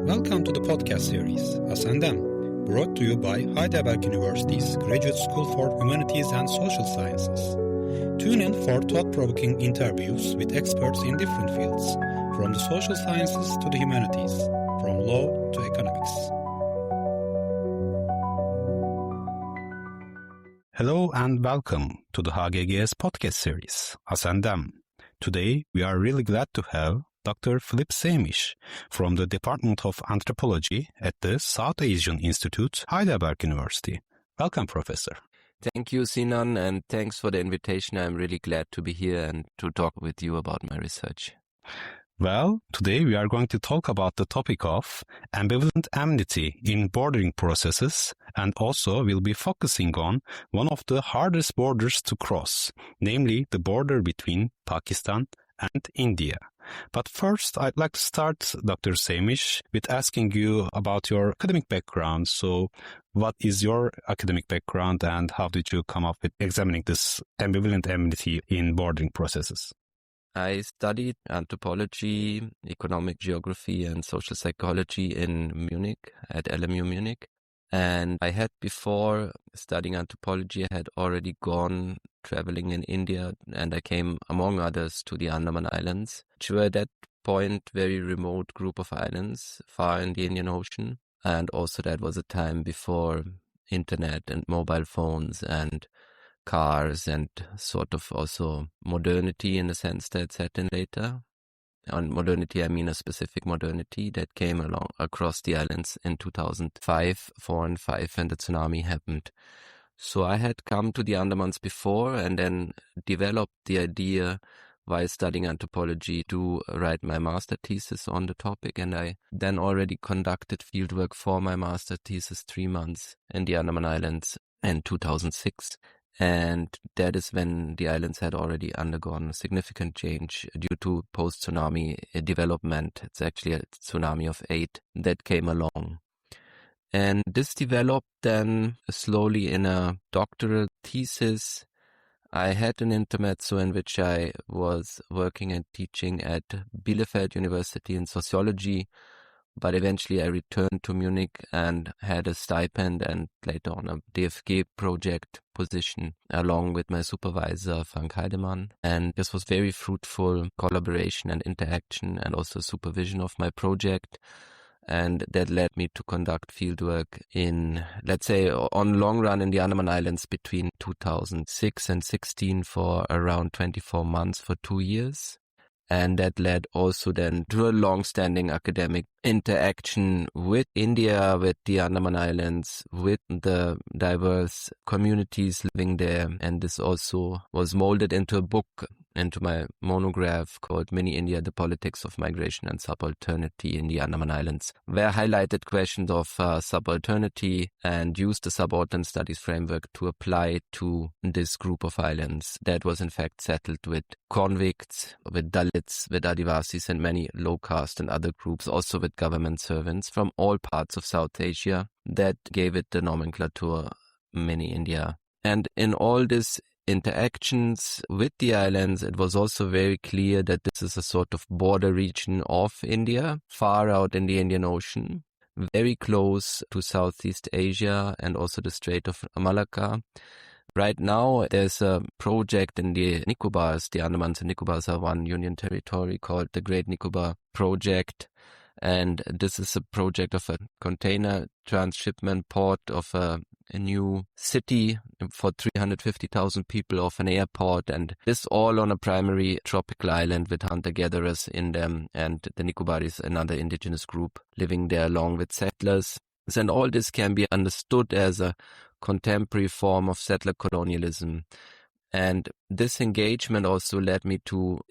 Welcome to the podcast series, Andaman, brought to you by Heidelberg University's Graduate School for Humanities and Social Sciences. Tune in for thought-provoking interviews with experts in different fields, from the social sciences to the humanities, from law to economics. Hello and welcome to the HGGS podcast series, Andaman. Today, we are really glad to have Dr. Philipp Zehmisch from the Department of Anthropology at the South Asian Institute, Heidelberg University. Welcome, Professor. Thank you, Sinan, and thanks for the invitation. I'm really glad to be here and to talk with you about my research. Well, today we are going to talk about the topic of ambivalent enmity in bordering processes, and also we'll be focusing on one of the hardest borders to cross, namely the border between Pakistan and India. But first, I'd like to start, Dr. Zehmisch, with asking you about your academic background. So what is your academic background and how did you come up with examining this ambivalent enmity in bordering processes? I studied anthropology, economic geography, and social psychology in Munich, at LMU Munich. And I had, before studying anthropology, I had already gone traveling in India, and I came, among others, to the Andaman Islands, which were at that point very remote group of islands, far in the Indian Ocean. And also that was a time before internet and mobile phones and cars and sort of also modernity in the sense that set in later. On modernity, I mean a specific modernity that came along across the islands in 2005, 4 and 5, when the tsunami happened. So I had come to the Andamans before and then developed the idea while studying anthropology to write my master thesis on the topic. And I then already conducted fieldwork for my master thesis 3 months in the Andaman Islands in 2006. And that is when the islands had already undergone a significant change due to post-tsunami development. It's actually a tsunami of 8 that came along. And this developed then slowly in a doctoral thesis. I had an intermezzo in which I was working and teaching at Bielefeld University in sociology, but eventually I returned to Munich and had a stipend and later on a DFG project position along with my supervisor, Frank Heidemann. And this was very fruitful collaboration and interaction and also supervision of my project. And that led me to conduct fieldwork in, let's say, on long run in the Andaman Islands between 2006 and 16 for around 24 months for 2 years. And that led also then to a long-standing academic interaction with India, with the Andaman Islands, with the diverse communities living there. And this also was molded into a book, into my monograph called Mini India, The Politics of Migration and Subalternity in the Andaman Islands, where I highlighted questions of subalternity and used the subaltern studies framework to apply to this group of islands that was in fact settled with convicts, with Dalits, with Adivasis and many low caste and other groups, also with government servants from all parts of South Asia. That gave it the nomenclature Mini India. And in all this interactions with the islands, it was also very clear that this is a sort of border region of India, far out in the Indian Ocean, very close to Southeast Asia and also the Strait of Malacca. Right now, there's a project in the Nicobars. The Andamans and Nicobars are one union territory called the Great Nicobar Project. And this is a project of a container transshipment port of a new city for 350,000 people, of an airport, and this all on a primary tropical island with hunter-gatherers in them, and the Nicobaris, another indigenous group living there along with settlers. And all this can be understood as a contemporary form of settler colonialism. And this engagement also led me to,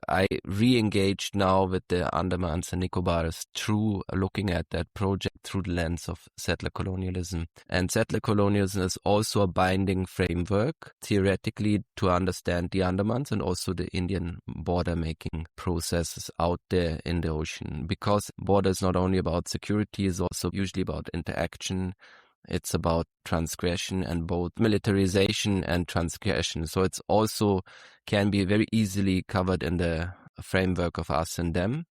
I re-engaged now with the Andamans and Nicobars through looking at that project through the lens of settler colonialism. And settler colonialism is also a binding framework, theoretically, to understand the Andamans and also the Indian border-making processes out there in the ocean. Because border is not only about security, it's also usually about interaction. It's about transgression and both militarization and transgression. So it's also can be very easily covered in the framework of us and them.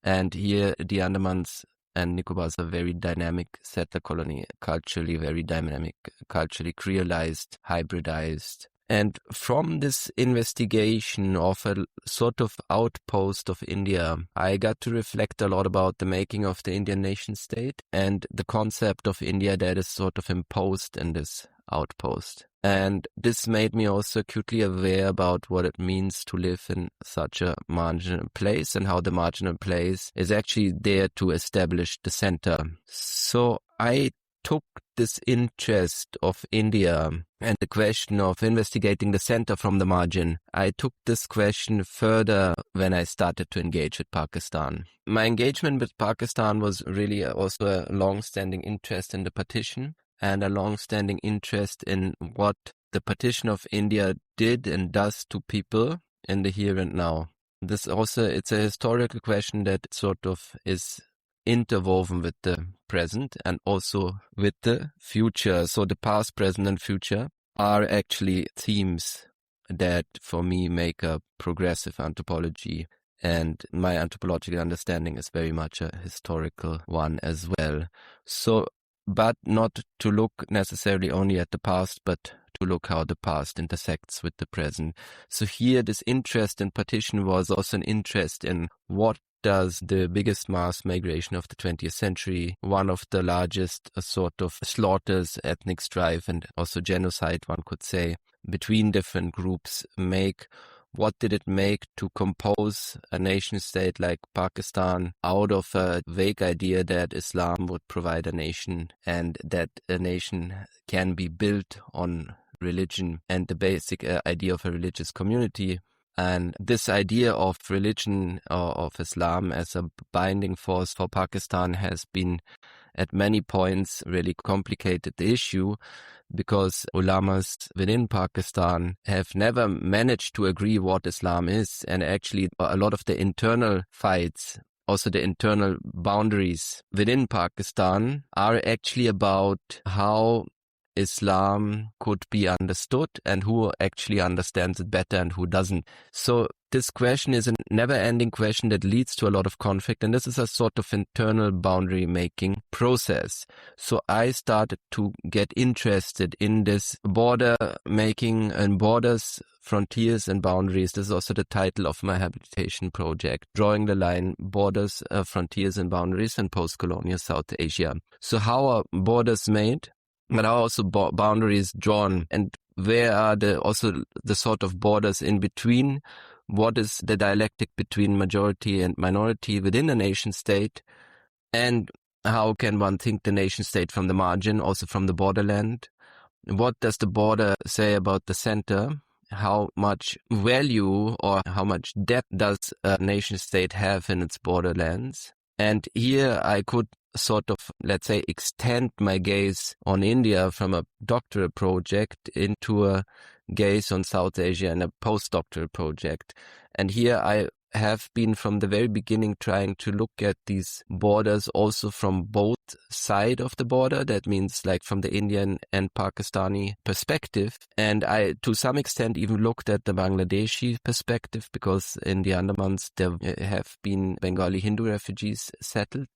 And here the Andamans and Nicobar is a very dynamic settler colony, culturally very dynamic, culturally creolized, hybridized. And from this investigation of a sort of outpost of India, I got to reflect a lot about the making of the Indian nation state and the concept of India that is sort of imposed in this outpost. And this made me also acutely aware about what it means to live in such a marginal place and how the marginal place is actually there to establish the center. So I took this interest of India and the question of investigating the center from the margin. I took this question further when I started to engage with Pakistan. My engagement with Pakistan was really also a long-standing interest in the partition and a long-standing interest in what the partition of India did and does to people in the here and now. This also, it's a historical question that sort of is interwoven with the present and also with the future. So the past, present, and future are actually themes that for me make a progressive anthropology, and my anthropological understanding is very much a historical one as well. So, but not to look necessarily only at the past, but to look how the past intersects with the present. So here this interest in partition was also an interest in what does the biggest mass migration of the 20th century, one of the largest sort of slaughters, ethnic strife, and also genocide, one could say, between different groups make. What did it make to compose a nation state like Pakistan out of a vague idea that Islam would provide a nation and that a nation can be built on religion and the basic idea of a religious community? And this idea of religion or of Islam as a binding force for Pakistan has been at many points really complicated the issue, because ulamas within Pakistan have never managed to agree what Islam is. And actually a lot of the internal fights, also the internal boundaries within Pakistan, are actually about how Islam could be understood and who actually understands it better and who doesn't. So this question is a never-ending question that leads to a lot of conflict, and this is a sort of internal boundary-making process. So I started to get interested in this border-making and borders, frontiers and boundaries. This is also the title of my habilitation project, Drawing the Line, Borders, Frontiers and Boundaries in Post-Colonial South Asia. So how are borders made? But are also boundaries drawn, and where are also the sort of borders in between? What is the dialectic between majority and minority within a nation state? And how can one think the nation state from the margin, also from the borderland? What does the border say about the center? How much value or how much depth does a nation state have in its borderlands? And here I could sort of, let's say, extend my gaze on India from a doctoral project into a gaze on South Asia and a postdoctoral project. And here I have been from the very beginning trying to look at these borders also from both sides of the border. That means like from the Indian and Pakistani perspective. And I, to some extent, even looked at the Bangladeshi perspective, because in the Andamans there have been Bengali Hindu refugees settled.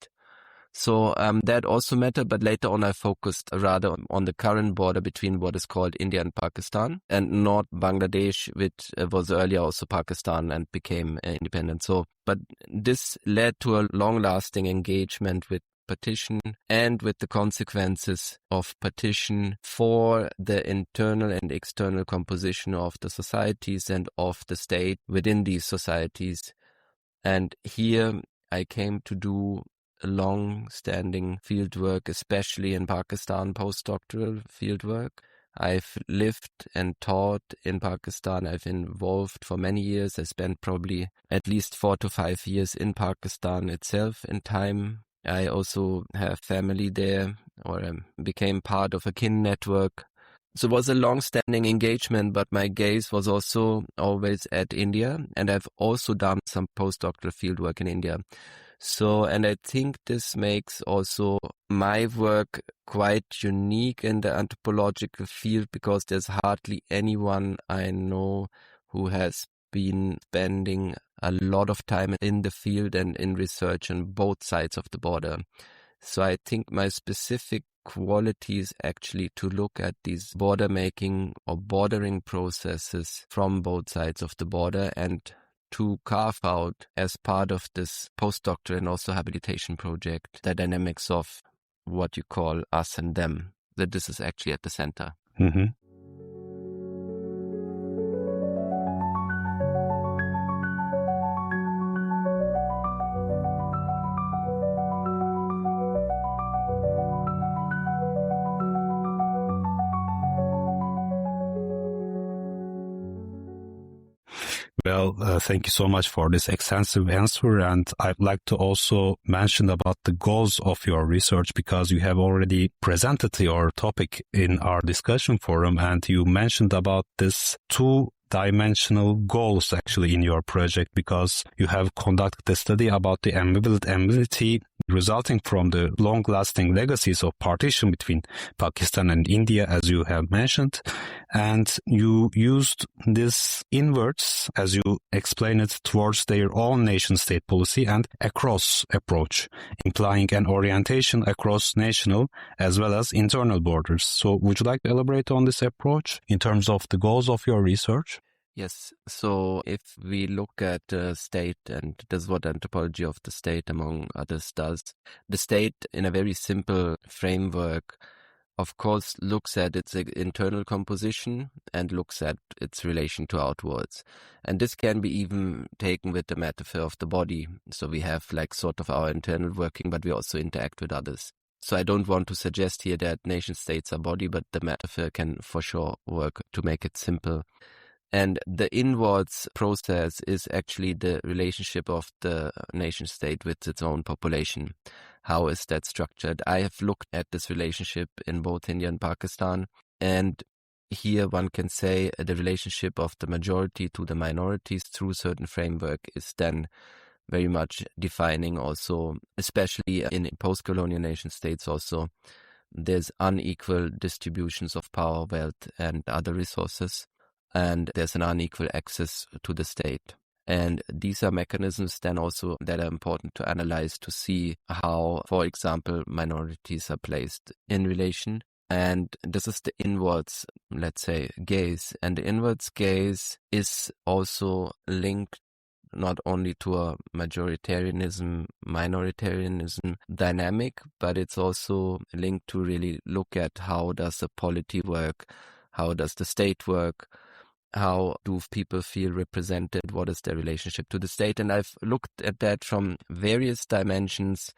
So that also mattered, but later on I focused rather on the current border between what is called India and Pakistan, and not Bangladesh, which was earlier also Pakistan and became independent. So, but this led to a long-lasting engagement with partition and with the consequences of partition for the internal and external composition of the societies and of the state within these societies. And here I came to do long-standing fieldwork, especially in Pakistan, postdoctoral fieldwork. I've lived and taught in Pakistan. I've involved for many years. I spent probably at least 4 to 5 years in Pakistan itself in time. I also have family there, or became part of a kin network. So it was a long-standing engagement, but my gaze was also always at India, and I've also done some postdoctoral fieldwork in India. So, and I think this makes also my work quite unique in the anthropological field, because there's hardly anyone I know who has been spending a lot of time in the field and in research on both sides of the border. So I think my specific quality is actually to look at these border making or bordering processes from both sides of the border and to carve out as part of this postdoctoral and also habilitation project the dynamics of what you call us and them, that this is actually at the center. Mm-hmm. Well, thank you so much for this extensive answer. And I'd like to also mention about the goals of your research, because you have already presented your topic in our discussion forum, and you mentioned about this two-dimensional goals actually in your project, because you have conducted a study about the ambivalent enmity resulting from the long-lasting legacies of partition between Pakistan and India, as you have mentioned. And you used this inwards, as you explained it, towards their own nation-state policy and across approach, implying an orientation across national as well as internal borders. So would you like to elaborate on this approach in terms of the goals of your research? Yes. So if we look at the state, and this is what anthropology of the state, among others, does, the state in a very simple framework, of course, looks at its internal composition and looks at its relation to outwards. And this can be even taken with the metaphor of the body. So we have like sort of our internal working, but we also interact with others. So I don't want to suggest here that nation states are body, but the metaphor can for sure work to make it simple. And the inwards process is actually the relationship of the nation state with its own population. How is that structured? I have looked at this relationship in both India and Pakistan. And here one can say the relationship of the majority to the minorities through certain framework is then very much defining also, especially in post-colonial nation states also, there's unequal distributions of power, wealth, and other resources. And there's an unequal access to the state. And these are mechanisms then also that are important to analyze to see how, for example, minorities are placed in relation. And this is the inwards, let's say, gaze. And the inwards gaze is also linked not only to a majoritarianism, minoritarianism dynamic, but it's also linked to really look at how does the polity work, how does the state work, how do people feel represented? What is their relationship to the state? And I've looked at that from various dimensions.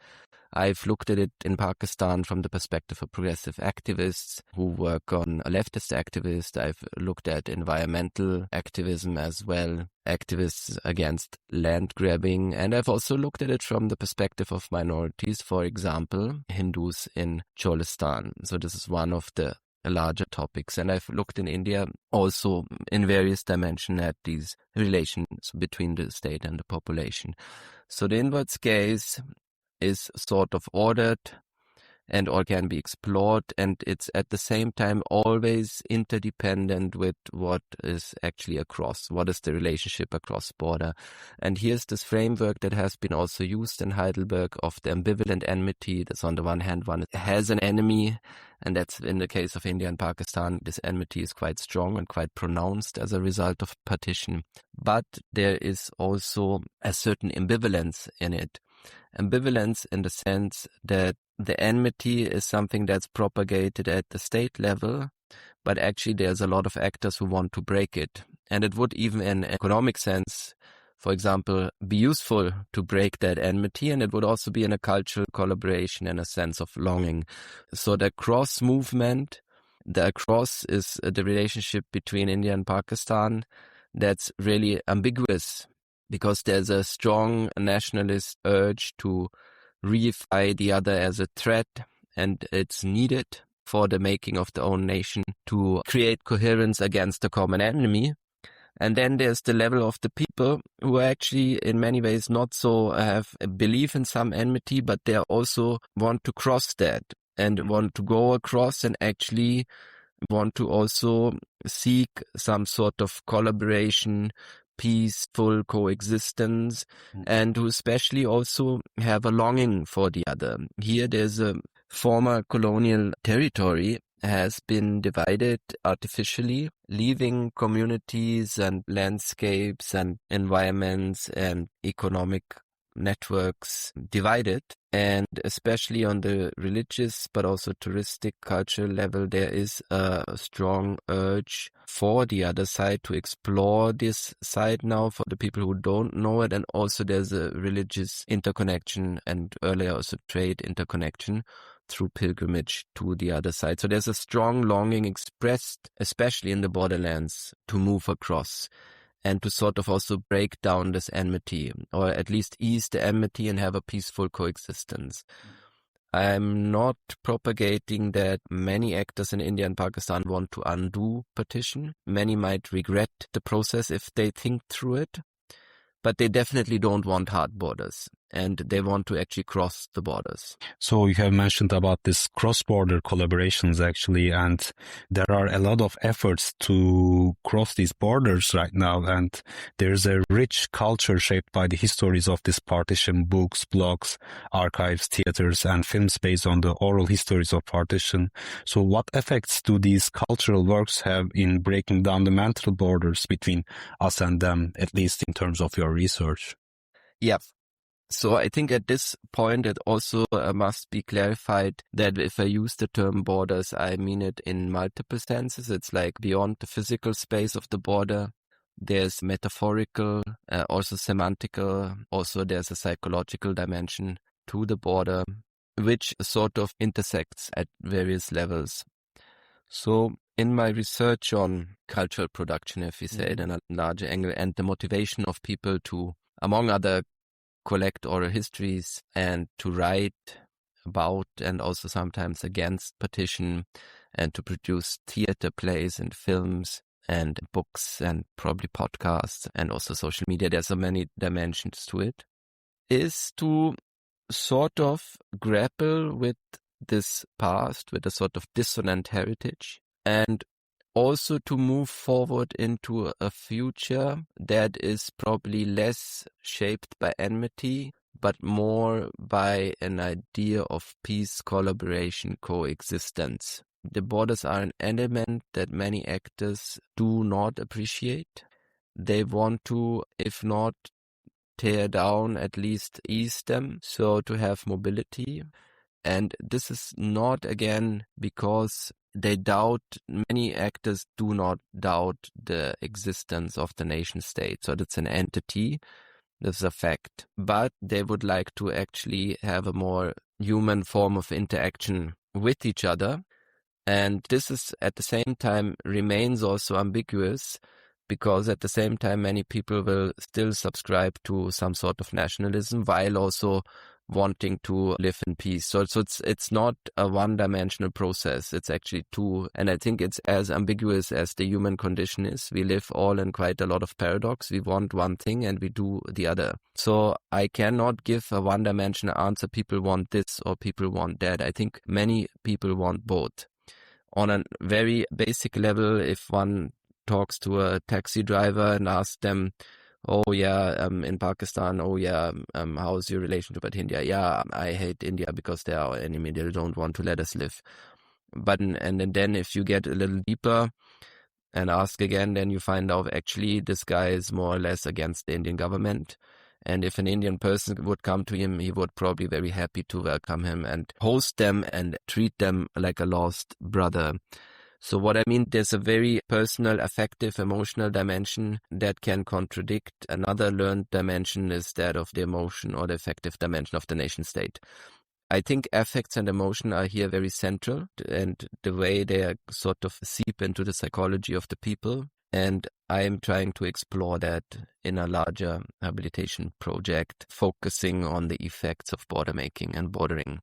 I've looked at it in Pakistan from the perspective of progressive activists who work on a leftist activist. I've looked at environmental activism as well, activists against land grabbing. And I've also looked at it from the perspective of minorities, for example, Hindus in Cholistan. So this is one of the larger topics. And I've looked in India also in various dimensions at these relations between the state and the population. So the inwards gaze is sort of ordered and or can be explored, and it's at the same time always interdependent with what is actually across, what is the relationship across border. And here's this framework that has been also used in Heidelberg of the ambivalent enmity. That's on the one hand, one has an enemy, and that's in the case of India and Pakistan, this enmity is quite strong and quite pronounced as a result of partition. But there is also a certain ambivalence in it. Ambivalence in the sense that the enmity is something that's propagated at the state level, but actually there's a lot of actors who want to break it. And it would even in economic sense, for example, be useful to break that enmity, and it would also be in a cultural collaboration and a sense of longing. So the cross movement, the across is the relationship between India and Pakistan that's really ambiguous, because there's a strong nationalist urge to reify the other as a threat, and it's needed for the making of the own nation to create coherence against the common enemy. And then there's the level of the people who actually in many ways not so have a belief in some enmity, but they also want to cross that and want to go across and actually want to also seek some sort of collaboration peaceful coexistence, and who especially also have a longing for the other. Here there's a former colonial territory has been divided artificially, leaving communities and landscapes and environments and economic networks divided. And especially on the religious but also touristic cultural level, there is a strong urge for the other side to explore this side now for the people who don't know it. And also there's a religious interconnection and earlier also trade interconnection through pilgrimage to the other side. So there's a strong longing expressed, especially in the borderlands, to move across and to sort of also break down this enmity, or at least ease the enmity and have a peaceful coexistence. I'm not propagating that many actors in India and Pakistan want to undo partition. Many might regret the process if they think through it, but they definitely don't want hard borders, and they want to actually cross the borders. So you have mentioned about this cross-border collaborations actually, and there are a lot of efforts to cross these borders right now, and there's a rich culture shaped by the histories of this partition, books, blogs, archives, theaters, and films based on the oral histories of partition. So what effects do these cultural works have in breaking down the mental borders between us and them, at least in terms of your research? Yeah. So I think at this point it also must be clarified that if I use the term borders, I mean it in multiple senses. It's like beyond the physical space of the border. There's metaphorical, also semantical, also there's a psychological dimension to the border, which sort of intersects at various levels. So in my research on cultural production, if we say it in a larger angle, and the motivation of people to, among other, collect oral histories and to write about and also sometimes against partition and to produce theater plays and films and books and probably podcasts and also social media, there's so many dimensions to it, is to sort of grapple with this past, with a sort of dissonant heritage, and also to move forward into a future that is probably less shaped by enmity, but more by an idea of peace, collaboration, coexistence. The borders are an element that many actors do not appreciate. They want to, if not tear down, at least ease them, so to have mobility. And this is not, again, because they doubt, many actors do not doubt the existence of the nation state. So that's an entity, that's a fact. But they would like to actually have a more human form of interaction with each other. And this is at the same time remains also ambiguous, because at the same time many people will still subscribe to some sort of nationalism while also wanting to live in peace. So it's not a one-dimensional process. It's actually two. And I think it's as ambiguous as the human condition is. We live all in quite a lot of paradox. We want one thing and we do the other. So I cannot give a one-dimensional answer. People want this or people want that. I think many people want both. On a very basic level, if one talks to a taxi driver and asks them, oh yeah, in Pakistan, oh yeah, how's your relation to India? Yeah, I hate India because they are our enemy. They don't want to let us live. But and then if you get a little deeper and ask again, then you find out actually this guy is more or less against the Indian government. And if an Indian person would come to him, he would probably be very happy to welcome him and host them and treat them like a lost brother. So what I mean, there's a very personal, affective, emotional dimension that can contradict. Another learned dimension is that of the emotion or the affective dimension of the nation state. I think affects and emotion are here very central, and the way they are sort of seep into the psychology of the people. And I am trying to explore that in a larger habilitation project, focusing on the effects of border making and bordering.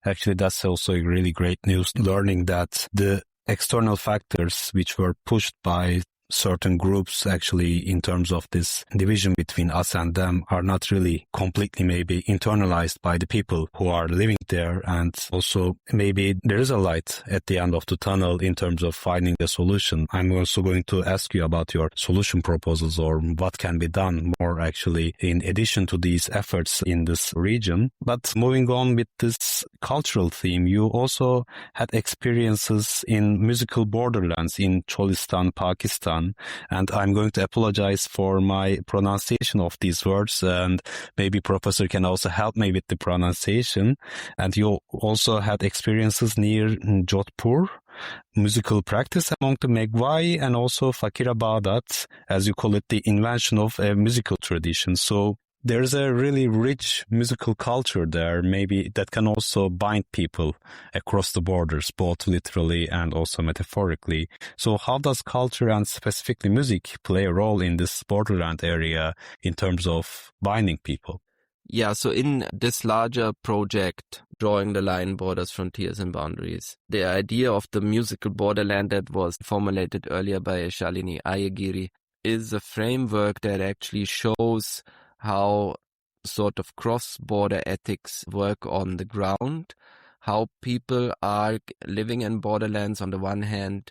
Actually, that's also really great news, learning that the external factors which were pushed by certain groups actually in terms of this division between us and them are not really completely maybe internalized by the people who are living there. And also maybe there is a light at the end of the tunnel in terms of finding a solution. I'm also going to ask you about your solution proposals or what can be done more actually in addition to these efforts in this region. But moving on with this cultural theme, you also had experiences in musical borderlands in Cholistan, Pakistan. And I'm going to apologize for my pronunciation of these words, and maybe Professor can also help me with the pronunciation. And you also had experiences near Jodhpur, musical practice among the Megwai, and also Fakirabadat, as you call it, the invention of a musical tradition. So there's a really rich musical culture there, maybe that can also bind people across the borders, both literally and also metaphorically. So how does culture and specifically music play a role in this borderland area in terms of binding people? Yeah, so in this larger project, Drawing the Line, Borders, Frontiers and Boundaries, the idea of the musical borderland that was formulated earlier by Shalini Ayagiri is a framework that actually shows how sort of cross-border ethics work on the ground, how people are living in borderlands on the one hand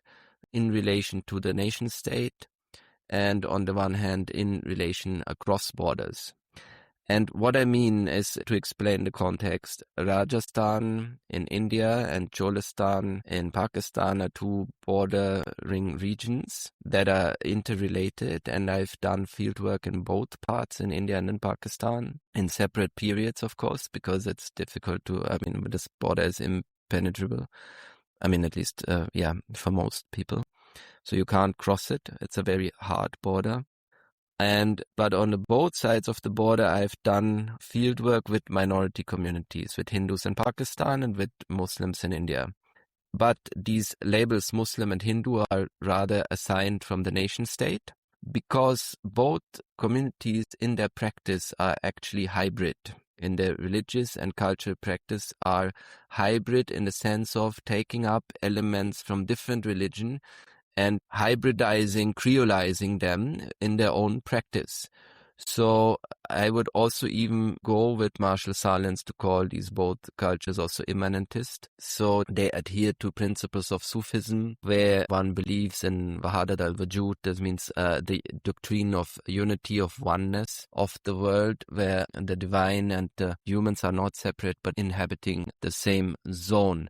in relation to the nation state and on the one hand in relation across borders. And what I mean is, to explain the context, Rajasthan in India and Cholistan in Pakistan are two bordering regions that are interrelated, and I've done fieldwork in both parts, in India and in Pakistan, in separate periods, of course, because it's difficult this border is impenetrable. At least, for most people. So you can't cross it. It's a very hard border. But on both sides of the border, I've done fieldwork with minority communities, with Hindus in Pakistan and with Muslims in India. But these labels, Muslim and Hindu, are rather assigned from the nation state, because both communities in their practice are actually hybrid. In their religious and cultural practice are hybrid in the sense of taking up elements from different religion and hybridizing, creolizing them in their own practice. So I would also even go with Marshall Sahlins to call these both cultures also immanentist. So they adhere to principles of Sufism, where one believes in Wahadat al-Wujud. This means the doctrine of unity, of oneness of the world, where the divine and the humans are not separate but inhabiting the same zone.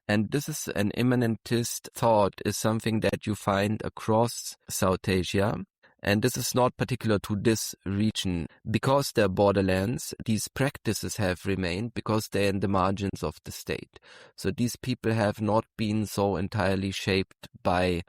And this is an immanentist thought, is something that you find across South Asia. And this is not particular to this region. Because they're borderlands, these practices have remained because they're in the margins of the state. So these people have not been so entirely shaped by,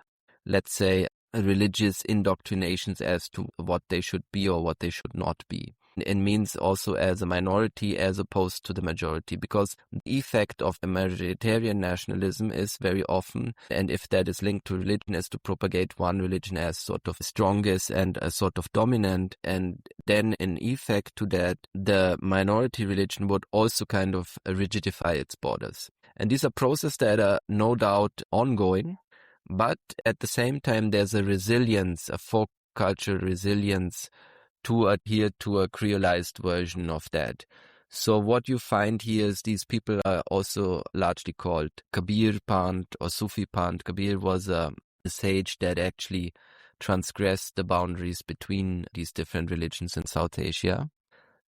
let's say, religious indoctrinations as to what they should be or what they should not be. It means also as a minority as opposed to the majority, because the effect of a majoritarian nationalism is very often, and if that is linked to religion, is to propagate one religion as sort of strongest and a sort of dominant, and then in effect to that, the minority religion would also kind of rigidify its borders. And these are processes that are no doubt ongoing, but at the same time there's a resilience, a folk culture resilience to adhere to a creolized version of that. So what you find here is these people are also largely called Kabir Pant or Sufi Pant. Kabir was a sage that actually transgressed the boundaries between these different religions in South Asia,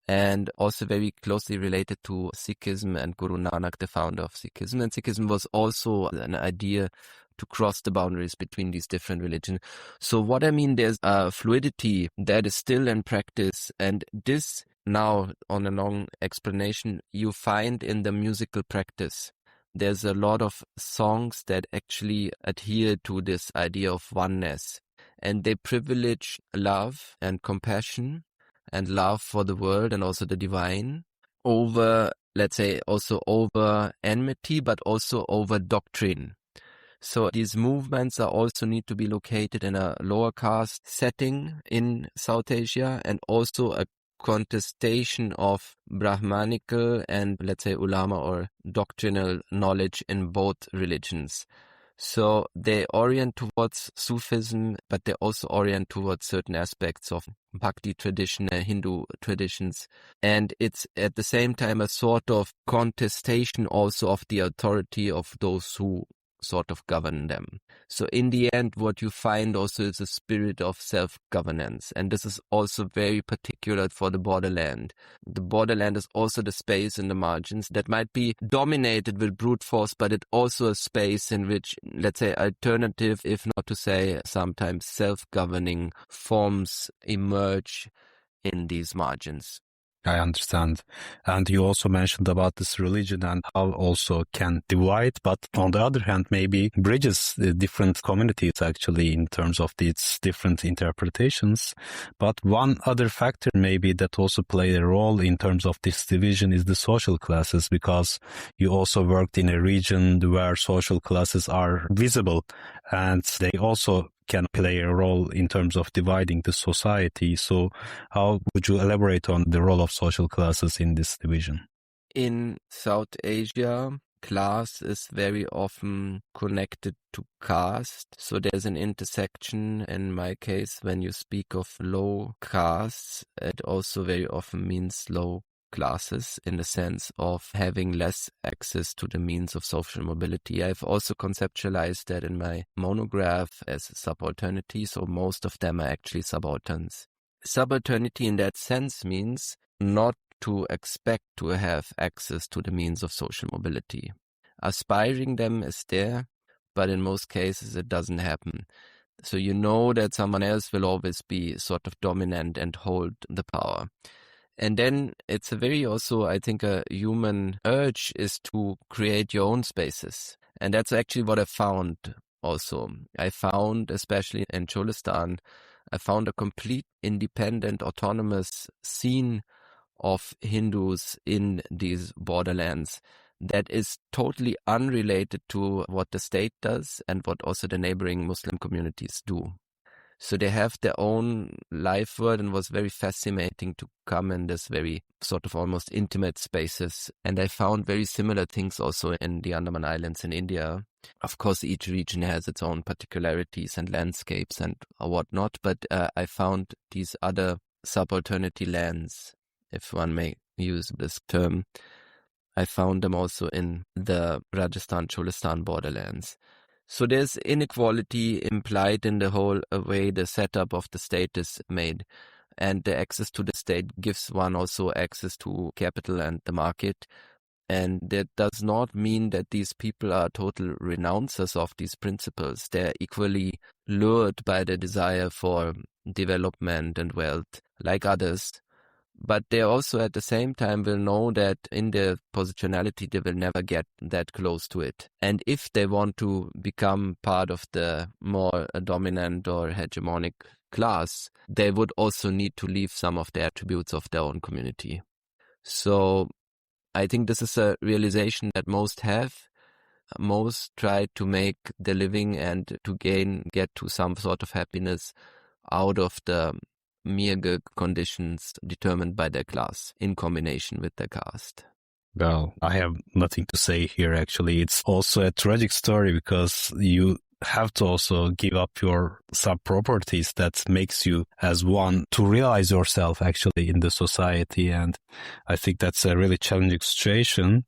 and also very closely related to Sikhism and Guru Nanak, the founder of Sikhism. And Sikhism was also an idea to cross the boundaries between these different religions. So what I mean, there's a fluidity that is still in practice, and this now, on a long explanation, you find in the musical practice. There's a lot of songs that actually adhere to this idea of oneness, and they privilege love and compassion and love for the world and also the divine over, let's say, also over enmity, but also over doctrine. So these movements are also need to be located in a lower caste setting in South Asia, and also a contestation of Brahmanical and, let's say, ulama or doctrinal knowledge in both religions. So they orient towards Sufism, but they also orient towards certain aspects of Bhakti tradition and Hindu traditions. And it's at the same time a sort of contestation also of the authority of those who sort of govern them. So in the end, what you find also is a spirit of self-governance. And this is also very particular for the borderland. The borderland is also the space in the margins that might be dominated with brute force, but it's also a space in which, let's say, alternative, if not to say sometimes self-governing forms emerge in these margins. I understand. And you also mentioned about this religion and how also can divide, but on the other hand, maybe bridges the different communities actually in terms of its different interpretations. But one other factor maybe that also play a role in terms of this division is the social classes, because you also worked in a region where social classes are visible and they also can play a role in terms of dividing the society. So how would you elaborate on the role of social classes in this division? In South Asia, class is very often connected to caste. So there's an intersection. In my case, when you speak of low castes, it also very often means low classes in the sense of having less access to the means of social mobility. I've also conceptualized that in my monograph as subalternity, so most of them are actually subalterns. Subalternity in that sense means not to expect to have access to the means of social mobility. Aspiring them is there, but in most cases it doesn't happen. So you know that someone else will always be sort of dominant and hold the power. And then it's a very also, I think, a human urge is to create your own spaces. And that's actually what I found also. I found, especially in Cholistan, I found a complete independent, autonomous scene of Hindus in these borderlands that is totally unrelated to what the state does and what also the neighboring Muslim communities do. So they have their own life world, and was very fascinating to come in this very sort of almost intimate spaces. And I found very similar things also in the Andaman Islands in India. Of course, each region has its own particularities and landscapes and whatnot, but I found these other subalternity lands, if one may use this term, I found them also in the Rajasthan-Cholistan borderlands. So there's inequality implied in the whole way the setup of the state is made, and the access to the state gives one also access to capital and the market. And that does not mean that these people are total renouncers of these principles. They're equally lured by the desire for development and wealth like others. But they also at the same time will know that in their positionality they will never get that close to it. And if they want to become part of the more dominant or hegemonic class, they would also need to leave some of the attributes of their own community. So I think this is a realization that most have. Most try to make the living and to get to some sort of happiness out of the meager conditions determined by their class in combination with their caste. Well, I have nothing to say here, actually. It's also a tragic story because you have to also give up your sub-properties that makes you as one to realize yourself actually in the society. And I think that's a really challenging situation,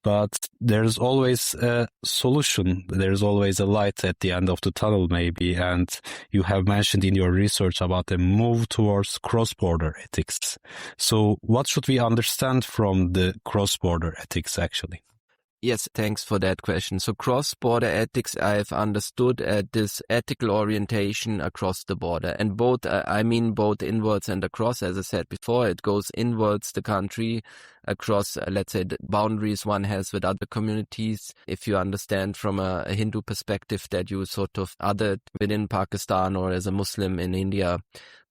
but there's always a solution. There's always a light at the end of the tunnel maybe. And you have mentioned in your research about a move towards cross-border ethics. So what should we understand from the cross-border ethics actually? Yes, thanks for that question. So cross-border ethics, I've understood this ethical orientation across the border. And both, I mean both inwards and across, as I said before. It goes inwards the country, across, let's say, the boundaries one has with other communities. If you understand from a Hindu perspective that you sort of othered within Pakistan or as a Muslim in India,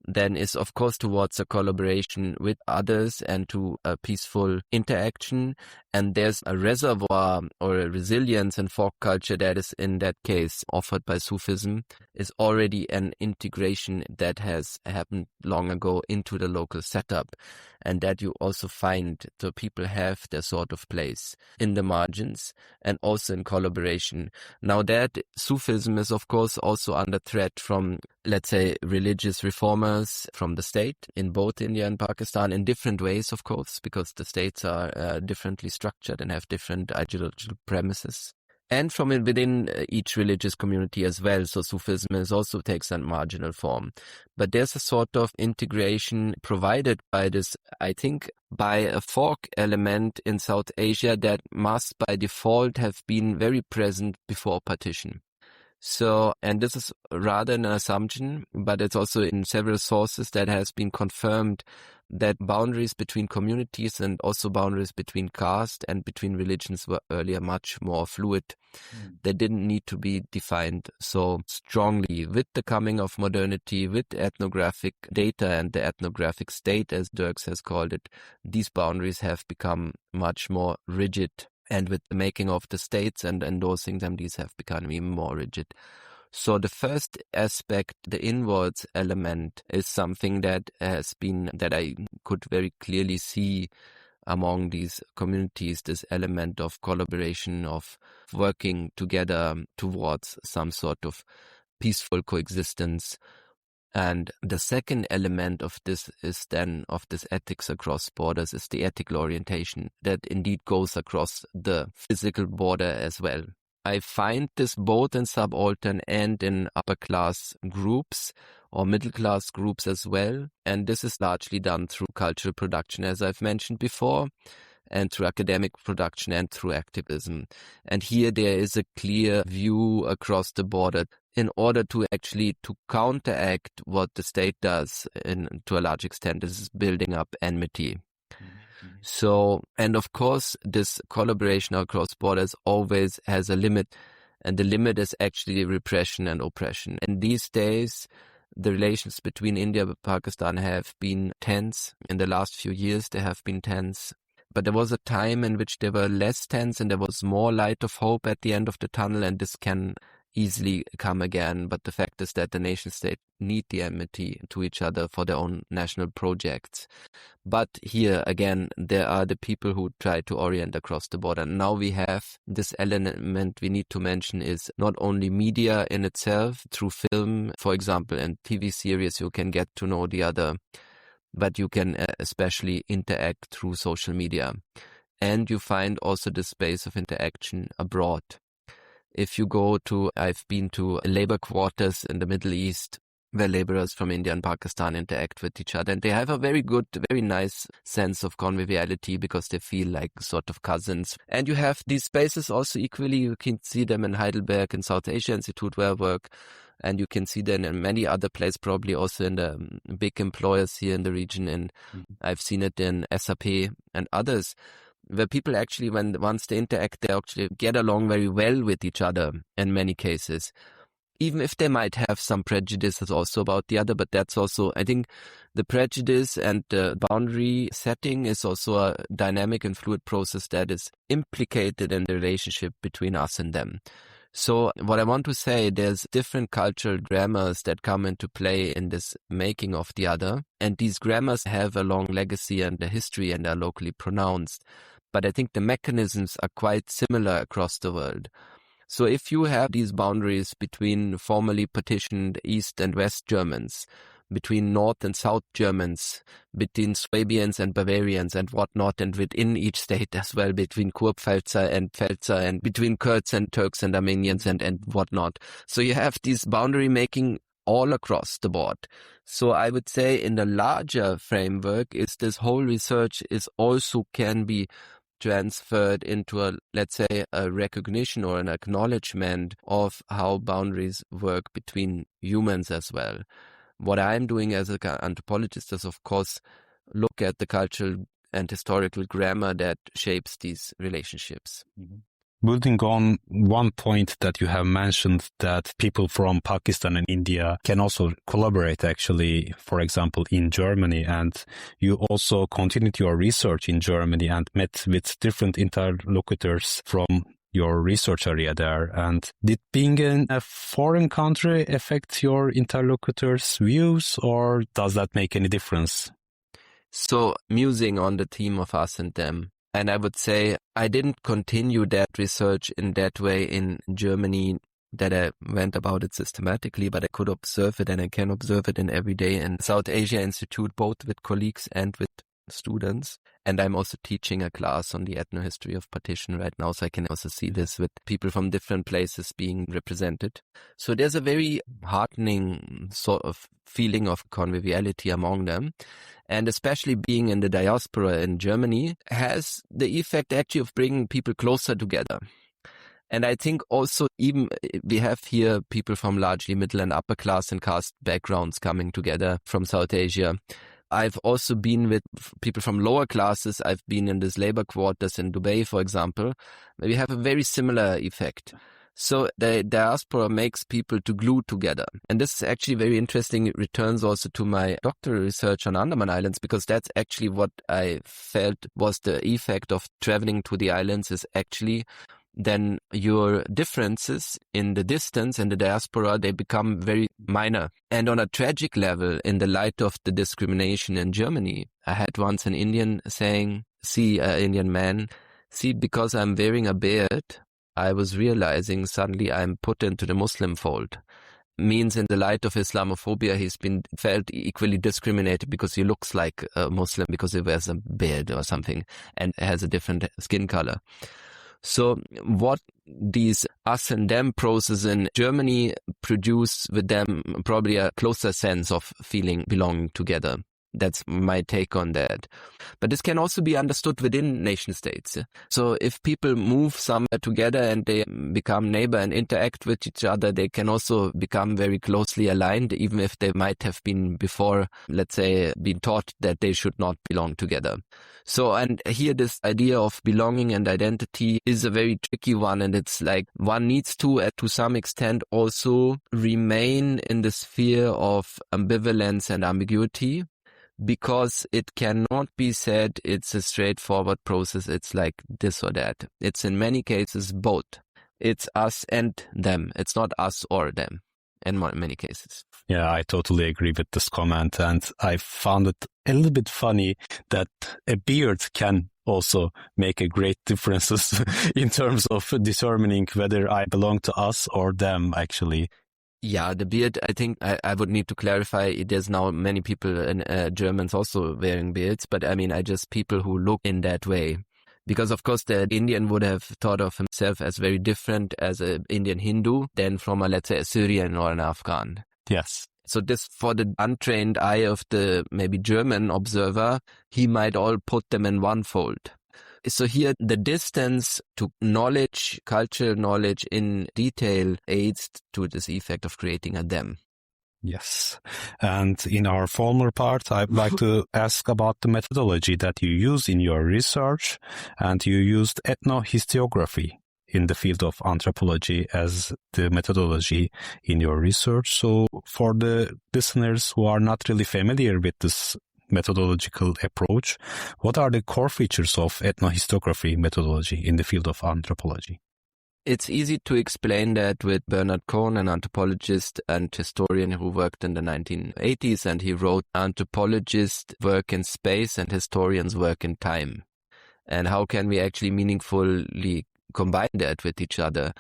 then is of course towards a collaboration with others and to a peaceful interaction. And there's a reservoir or a resilience in folk culture that is in that case offered by Sufism, is already an integration that has happened long ago into the local setup, and that you also find the people have their sort of place in the margins and also in collaboration. Now that Sufism is of course also under threat from, let's say, religious reformers from the state in both India and Pakistan in different ways, of course, because the states are differently structured and have different ideological premises. And from within each religious community as well. So Sufism also takes a marginal form. But there's a sort of integration provided by this, I think, by a folk element in South Asia that must by default have been very present before partition. So, and this is rather an assumption, but it's also in several sources that has been confirmed that boundaries between communities and also boundaries between caste and between religions were earlier much more fluid. They didn't need to be defined so strongly. With the coming of modernity, with ethnographic data and the ethnographic state, as Dirks has called it, these boundaries have become much more rigid. And with the making of the states and endorsing them, these have become even more rigid. So the first aspect, the inwards element, is something that I could very clearly see among these communities, this element of collaboration, of working together towards some sort of peaceful coexistence. And the second element of this is then of this ethics across borders is the ethical orientation that indeed goes across the physical border as well. I find this both in subaltern and in upper class groups or middle class groups as well. And this is largely done through cultural production, as I've mentioned before, and through academic production and through activism. And here there is a clear view across the border in order to actually to counteract what the state does to a large extent. This is building up enmity. So, and of course, this collaboration across borders always has a limit, and the limit is actually repression and oppression. And these days, the relations between India and Pakistan have been tense. In the last few years, they have been tense. But there was a time in which they were less tense and there was more light of hope at the end of the tunnel, and this can easily come again. But the fact is that the nation state need the enmity to each other for their own national projects. But here again, there are the people who try to orient across the border. Now we have this element we need to mention is not only media in itself, through film, for example, and TV series, you can get to know the other, but you can especially interact through social media. And you find also the space of interaction abroad. If you go to, I've been to labor quarters in the Middle East where laborers from India and Pakistan interact with each other, and they have a very good, very nice sense of conviviality because they feel like sort of cousins. And you have these spaces also equally, you can see them in Heidelberg and South Asia Institute where I work, and you can see them in many other places, probably also in the big employers here in the region, and I've seen it in SAP and others, where people actually, once they interact, they actually get along very well with each other in many cases, even if they might have some prejudices also about the other. But that's also, I think, the prejudice and the boundary setting is also a dynamic and fluid process that is implicated in the relationship between us and them. So what I want to say, there's different cultural grammars that come into play in this making of the other. And these grammars have a long legacy and a history and are locally pronounced. But I think the mechanisms are quite similar across the world. So if you have these boundaries between formerly partitioned East and West Germans, between North and South Germans, between Swabians and Bavarians and whatnot, and within each state as well, between Kurpfälzer and Pfälzer, and between Kurds and Turks and Armenians and whatnot. So you have this boundary making all across the board. So I would say in the larger framework is this whole research is also can be transferred into a, let's say, a recognition or an acknowledgement of how boundaries work between humans as well. What I'm doing as an anthropologist is, of course, look at the cultural and historical grammar that shapes these relationships. Building on one point that you have mentioned, that people from Pakistan and India can also collaborate, actually, for example, in Germany. And you also continued your research in Germany and met with different interlocutors from your research area there. And did being in a foreign country affect your interlocutors' views, or does that make any difference? So, musing on the theme of us and them, and I would say I didn't continue that research in that way in Germany, that I went about it systematically, but I could observe it, and I can observe it in every day in South Asia Institute, both with colleagues and with students. And I'm also teaching a class on the ethno-history of partition right now, so I can also see this with people from different places being represented. So there's a very heartening sort of feeling of conviviality among them. And especially being in the diaspora in Germany has the effect actually of bringing people closer together. And I think also even we have here people from largely middle and upper class and caste backgrounds coming together from South Asia. I've also been with people from lower classes. I've been in these labor quarters in Dubai, for example. We have a very similar effect. So the diaspora makes people to glue together. And this is actually very interesting. It returns also to my doctoral research on Andaman Islands, because that's actually what I felt was the effect of traveling to the islands, is actually then your differences in the distance and the diaspora, they become very minor. And on a tragic level, in the light of the discrimination in Germany, I had once an Indian saying, Indian man, because I'm wearing a beard, I was realizing suddenly I'm put into the Muslim fold. Means in the light of Islamophobia, he's been felt equally discriminated because he looks like a Muslim because he wears a beard or something and has a different skin color. So what these us and them process in Germany produce with them probably a closer sense of feeling belonging together. That's my take on that. But this can also be understood within nation states. So if people move somewhere together and they become neighbor and interact with each other, they can also become very closely aligned, even if they might have been before, let's say, been taught that they should not belong together. So, and here this idea of belonging and identity is a very tricky one, and it's like one needs to some extent also remain in the sphere of ambivalence and ambiguity, because it cannot be said it's a straightforward process, it's like this or that. It's in many cases both. It's us and them. It's not us or them in many cases. Yeah, I totally agree with this comment. And I found it a little bit funny that a beard can also make a great differences in terms of determining whether I belong to us or them, actually. Yeah, the beard, I think I would need to clarify. There's now many people, Germans also wearing beards, but I mean, people who look in that way. Because of course the Indian would have thought of himself as very different as an Indian Hindu than from let's say a Syrian or an Afghan. Yes. So this, for the untrained eye of the maybe German observer, he might all put them in one fold. So here, the distance to knowledge, cultural knowledge in detail, aids to this effect of creating a them. Yes. And in our former part, I'd like to ask about the methodology that you use in your research. And you used ethno-historiography in the field of anthropology as the methodology in your research. So for the listeners who are not really familiar with this methodological approach, what are the core features of ethno-historiography methodology in the field of anthropology? It's easy to explain that with Bernard Cohn, an anthropologist and historian who worked in the 1980s, and he wrote Anthropologists Work in Space and Historians Work in Time. And how can we actually meaningfully combine that with each other?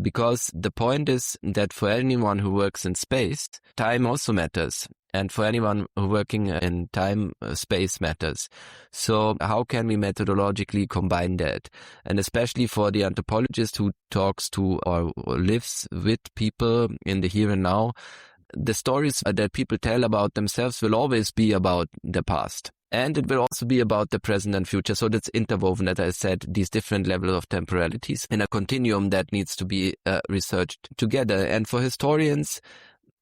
Because the point is that for anyone who works in space, time also matters. And for anyone working in time, space matters. So how can we methodologically combine that? And especially for the anthropologist who talks to or lives with people in the here and now, the stories that people tell about themselves will always be about the past. And it will also be about the present and future. So that's interwoven, as I said, these different levels of temporalities in a continuum that needs to be researched together. And for historians,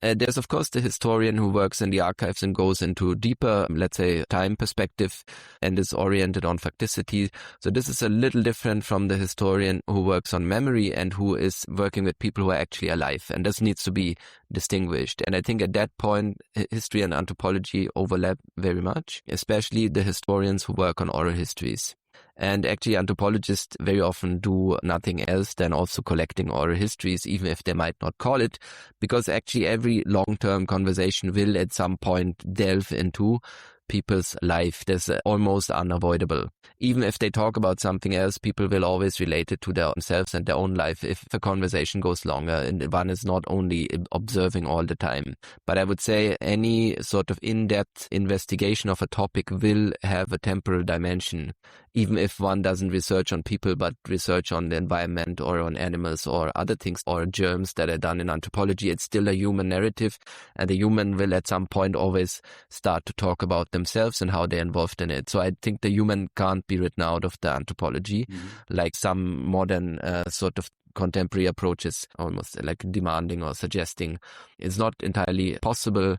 There's, of course, the historian who works in the archives and goes into deeper, let's say, time perspective and is oriented on facticity. So this is a little different from the historian who works on memory and who is working with people who are actually alive. And this needs to be distinguished. And I think at that point, history and anthropology overlap very much, especially the historians who work on oral histories. And actually, anthropologists very often do nothing else than also collecting oral histories, even if they might not call it, because actually every long-term conversation will at some point delve into people's life. That's almost unavoidable. Even if they talk about something else, people will always relate it to themselves and their own life if the conversation goes longer and one is not only observing all the time. But I would say any sort of in-depth investigation of a topic will have a temporal dimension, even if one doesn't research on people but research on the environment or on animals or other things or germs that are done in anthropology. It's still a human narrative, and the human will at some point always start to talk about themselves and how they're involved in it. So I think the human can't be written out of the anthropology, like some modern sort of contemporary approaches, almost like demanding or suggesting. It's not entirely possible.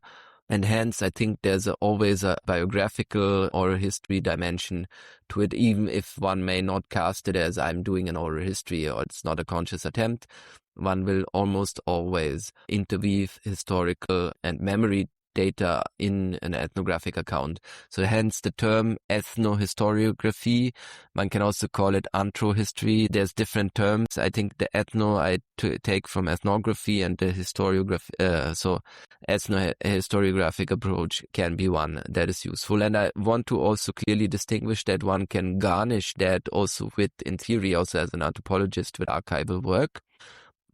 And hence, I think there's always a biographical oral history dimension to it, even if one may not cast it as I'm doing an oral history or it's not a conscious attempt. One will almost always interweave historical and memory data in an ethnographic account. So hence the term ethno-historiography. One can also call it anthro-history. There's different terms. I think the ethno I take from ethnography, and the historiography, so ethno-historiographic approach can be one that is useful. And I want to also clearly distinguish that one can garnish that also with, in theory, also as an anthropologist, with archival work.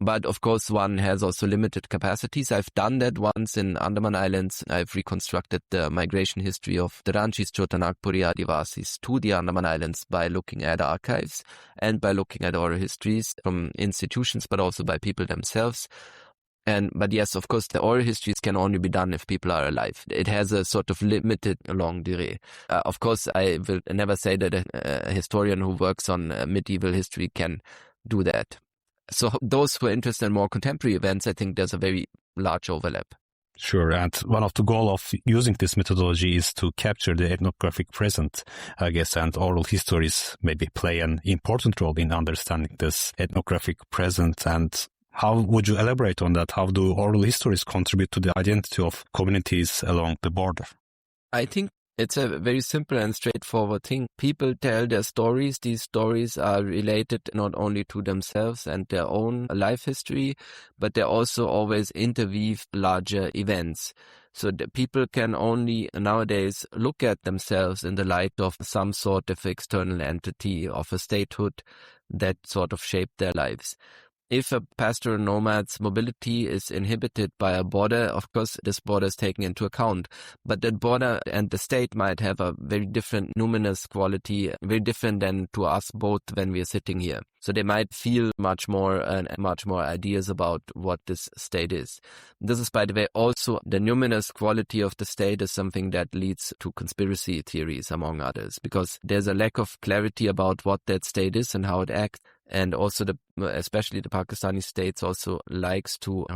But of course, one has also limited capacities. I've done that once in Andaman Islands. I've reconstructed the migration history of the Ranchis, Chotanagpuri Adivasis to the Andaman Islands by looking at archives and by looking at oral histories from institutions, but also by people themselves. But yes, of course, the oral histories can only be done if people are alive. It has a sort of limited longue durée. Of course, I will never say that a historian who works on medieval history can do that. So those who are interested in more contemporary events, I think there's a very large overlap. Sure. And one of the goals of using this methodology is to capture the ethnographic present, I guess, and oral histories maybe play an important role in understanding this ethnographic present. And how would you elaborate on that? How do oral histories contribute to the identity of communities along the border? I think it's a very simple and straightforward thing. People tell their stories. These stories are related not only to themselves and their own life history, but they also always interweave larger events. So the people can only nowadays look at themselves in the light of some sort of external entity, of a statehood that sort of shaped their lives. If a pastoral nomad's mobility is inhibited by a border, of course, this border is taken into account. But that border and the state might have a very different numinous quality, very different than to us both when we are sitting here. So they might feel much more ideas about what this state is. This is, by the way, also the numinous quality of the state is something that leads to conspiracy theories, among others, because there's a lack of clarity about what that state is and how it acts. And also, especially the Pakistani states also likes to,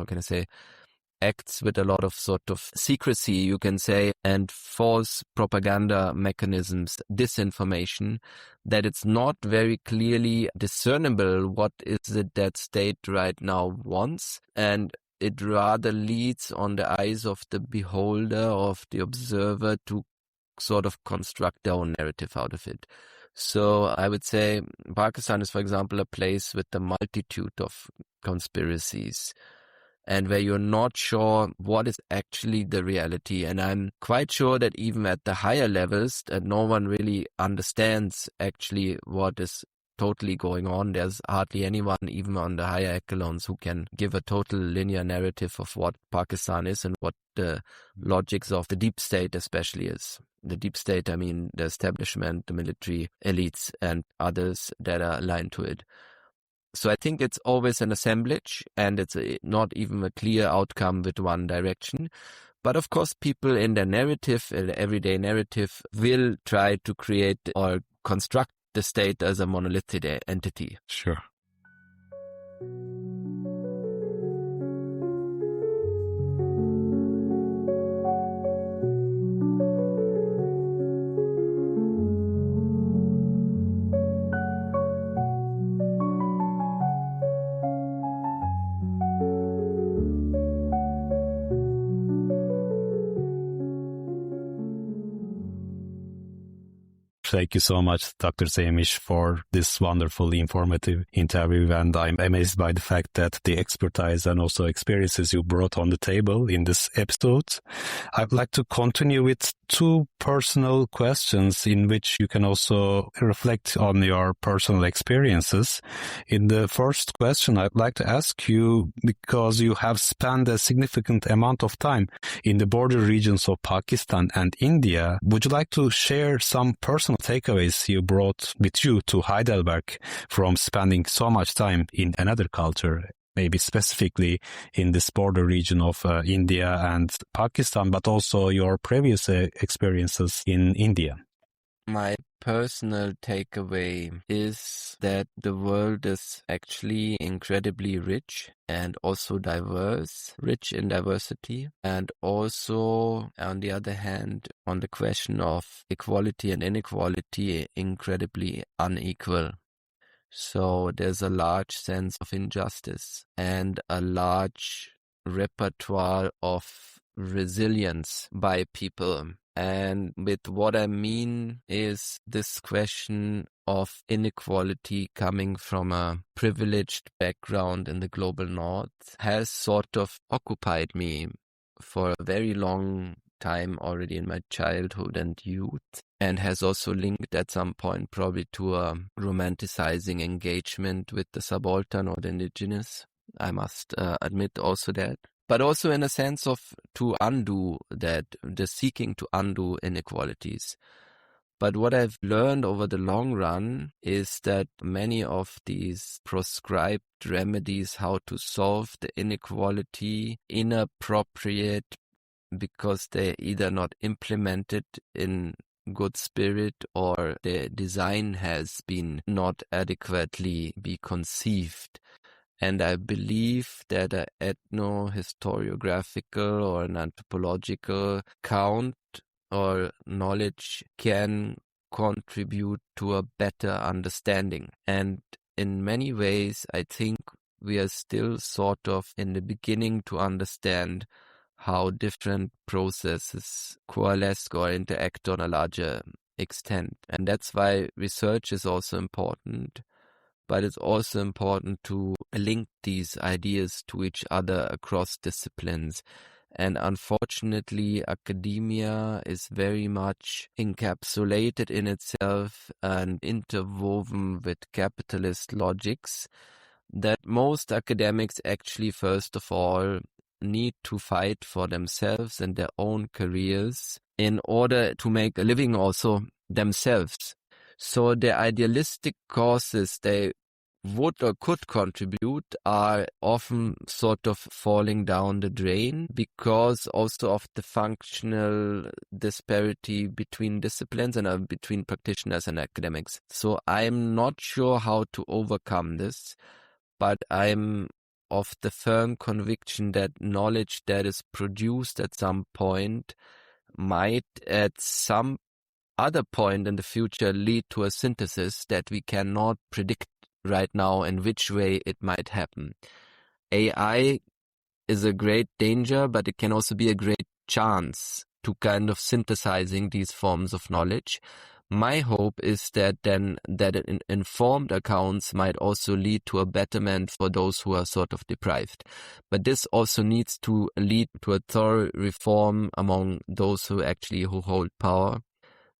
acts with a lot of sort of secrecy, you can say, and false propaganda mechanisms, disinformation, that it's not very clearly discernible what is it that state right now wants. And it rather leads on the eyes of the beholder, of the observer, to sort of construct their own narrative out of it. So I would say Pakistan is, for example, a place with a multitude of conspiracies and where you're not sure what is actually the reality. And I'm quite sure that even at the higher levels, that no one really understands actually what is totally going on. There's hardly anyone, even on the higher echelons, who can give a total linear narrative of what Pakistan is and what the logics of the deep state especially is. The deep state, I mean the establishment, the military elites, and others that are aligned to it. So I think it's always an assemblage, and it's not even a clear outcome with one direction. But of course, people in their narrative, everyday narrative, will try to create or construct the state as a monolithic entity. Thank you so much, Dr. Zehmisch, for this wonderfully informative interview. And I'm amazed by the fact that the expertise and also experiences you brought on the table in this episode. I'd like to continue with two personal questions in which you can also reflect on your personal experiences. In the first question, I'd like to ask you, because you have spent a significant amount of time in the border regions of Pakistan and India, would you like to share some personal takeaways you brought with you to Heidelberg from spending so much time in another culture, maybe specifically in this border region of India and Pakistan, but also your previous experiences in India? My personal takeaway is that the world is actually incredibly rich and also diverse, rich in diversity, and also, on the other hand, on the question of equality and inequality, incredibly unequal. So there's a large sense of injustice and a large repertoire of resilience by people. And with what I mean is this question of inequality coming from a privileged background in the global north has sort of occupied me for a very long time already in my childhood and youth, and has also linked at some point probably to a romanticizing engagement with the subaltern or the indigenous. I must admit also that. But also in a sense of to undo that, the seeking to undo inequalities. But what I've learned over the long run is that many of these prescribed remedies how to solve the inequality inappropriate because they're either not implemented in good spirit or their design has been not adequately be conceived. And I believe that an ethno-historiographical or an anthropological count or knowledge can contribute to a better understanding. And in many ways, I think we are still sort of in the beginning to understand how different processes coalesce or interact on a larger extent. And that's why research is also important. But it's also important to link these ideas to each other across disciplines. And unfortunately, academia is very much encapsulated in itself and interwoven with capitalist logics that most academics actually, first of all, need to fight for themselves and their own careers in order to make a living also themselves. So the idealistic causes they would or could contribute are often sort of falling down the drain because also of the functional disparity between disciplines and between practitioners and academics. So I'm not sure how to overcome this, but I'm of the firm conviction that knowledge that is produced at some point might at some other point in the future lead to a synthesis that we cannot predict right now in which way it might happen. AI is a great danger, but it can also be a great chance to kind of synthesizing these forms of knowledge. My hope is that then that informed accounts might also lead to a betterment for those who are sort of deprived. But this also needs to lead to a thorough reform among those who hold power.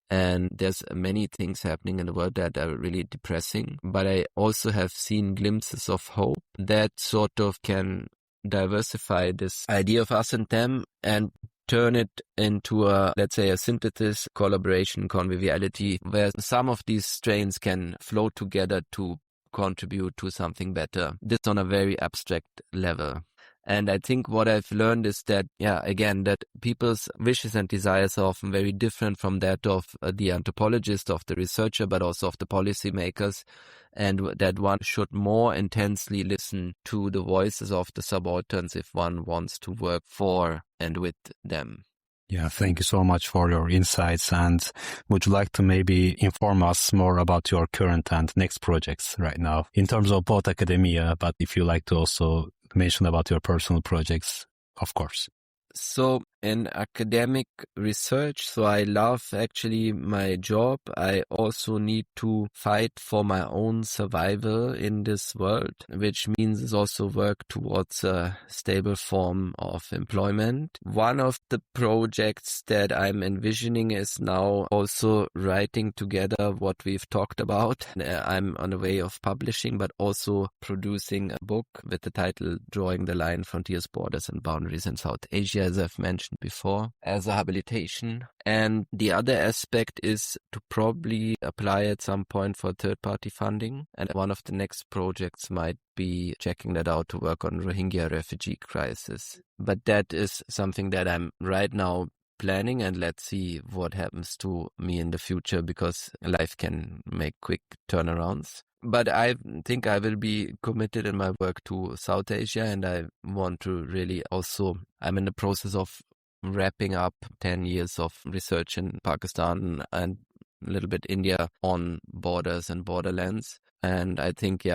And there's many things happening in the world that are really depressing. But I also have seen glimpses of hope that sort of can diversify this idea of us and them and turn it into a, let's say, a synthesis, collaboration, conviviality, where some of these strains can flow together to contribute to something better. This on a very abstract level. And I think what I've learned is that, again, that people's wishes and desires are often very different from that of the anthropologist, of the researcher, but also of the policymakers, and that one should more intensely listen to the voices of the subalterns if one wants to work for and with them. Yeah, thank you so much for your insights. And would you like to maybe inform us more about your current and next projects right now in terms of both academia, but if you like to also mention about your personal projects, of course. So in academic research, so I love actually my job. I also need to fight for my own survival in this world, which means also work towards a stable form of employment. One of the projects that I'm envisioning is now also writing together what we've talked about. I'm on the way of publishing, but also producing a book with the title Drawing the Line, Frontiers, Borders and Boundaries in South Asia, as I've mentioned before, as a habilitation. And the other aspect is to probably apply at some point for third-party funding. And one of the next projects might be checking that out to work on Rohingya refugee crisis. But that is something that I'm right now planning, and let's see what happens to me in the future, because life can make quick turnarounds. But I think I will be committed in my work to South Asia, and I want to really also, I'm in the process of wrapping up 10 years of research in Pakistan and a little bit India on borders and borderlands. And I think,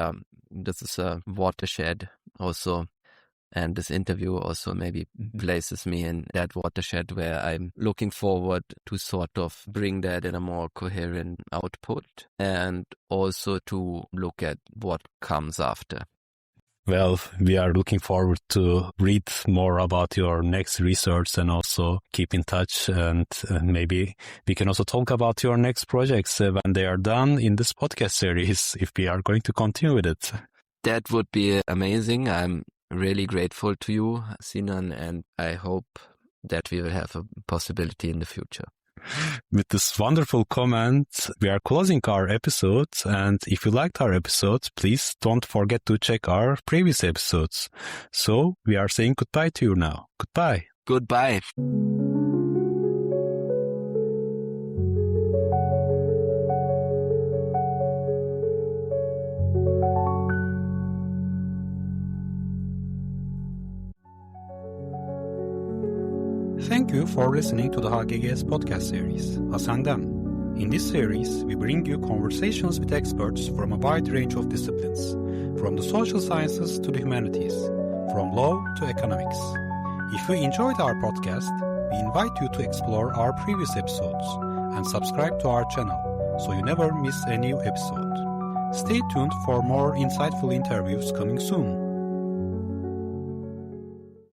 this is a watershed also. And this interview also maybe places me in that watershed where I'm looking forward to sort of bring that in a more coherent output, and also to look at what comes after. Well, we are looking forward to read more about your next research and also keep in touch. And maybe we can also talk about your next projects when they are done in this podcast series, if we are going to continue with it. That would be amazing. I'm really grateful to you, Sinan, and I hope that we will have a possibility in the future. With this wonderful comment, we are closing our episode, and if you liked our episode, please don't forget to check our previous episodes. So we are saying goodbye to you now. Goodbye. Goodbye. Thank you for listening to the HGGS podcast series, Ascendem. In this series, we bring you conversations with experts from a wide range of disciplines, from the social sciences to the humanities, from law to economics. If you enjoyed our podcast, we invite you to explore our previous episodes and subscribe to our channel so you never miss a new episode. Stay tuned for more insightful interviews coming soon.